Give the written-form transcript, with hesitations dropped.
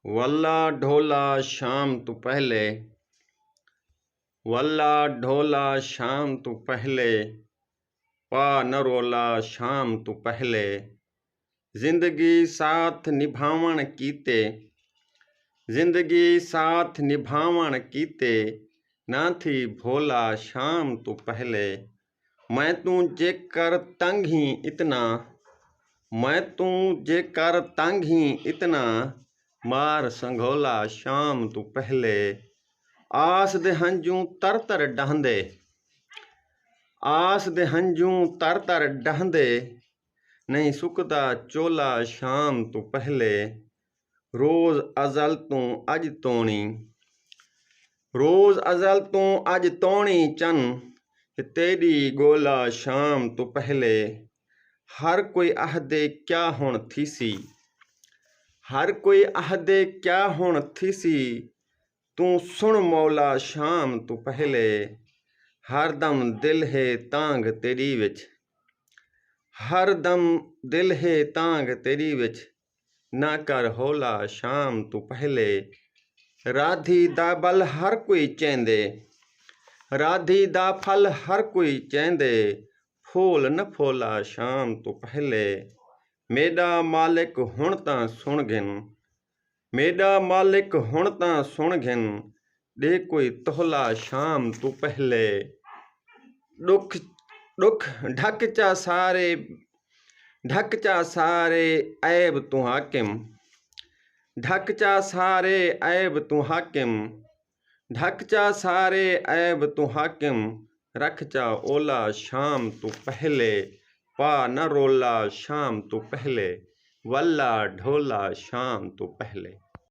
वल्ला ढोला शाम तू पहले, वल्ला ढोला शाम तू पहले, पा न रोला शाम तू पहले। जिंदगी साथ निभावण कीते, जिंदगी साथ निभावण कीते, ना थी भोला शाम तू पहले। मैं तू जेकर तंग ही इतना, मैं तू जेकर तंग ही इतना, मार संघोला शाम तू पहले। आस दे हंजू तर तर डहंदे, आस दे हंजू तर तर डहंदे, नहीं सुकदा चोला शाम तू पहले। रोज अजल तू अज तोणी, रोज अजल तू अज तोणी चन, तेरी गोला शाम तू पहले। हर कोई आहदे क्या हुण थीसी, हर कोई आहदे क्या हुण थीसी, तू सुन मौला शाम तू पहले। हर दम दिल है तांग तेरी विच, हर दम दिल है तांग तेरी विच, ना कर हौला शाम तू पहले। राधी दा बल हर कोई चेंदे, राधी दा फल हर कोई चेंदे, फूल न फूला शाम तू पहले। मेरा मालिक हुण तां सुण गिन, मेरा मालिक हुण तां सुण गिन, दे कोई तोहला शाम तू पहले। दुख दुख ढक चा सारे, ढक चा सारे ऐब तू हाकिम, ढक चा सारे ऐब तू हाकिम, ढक चा सारे ऐब तू हाकिम, रख चा ओला शाम तू पहले। पा न रोला शाम तू पहले, वल्ला ढोला शाम तू पहले।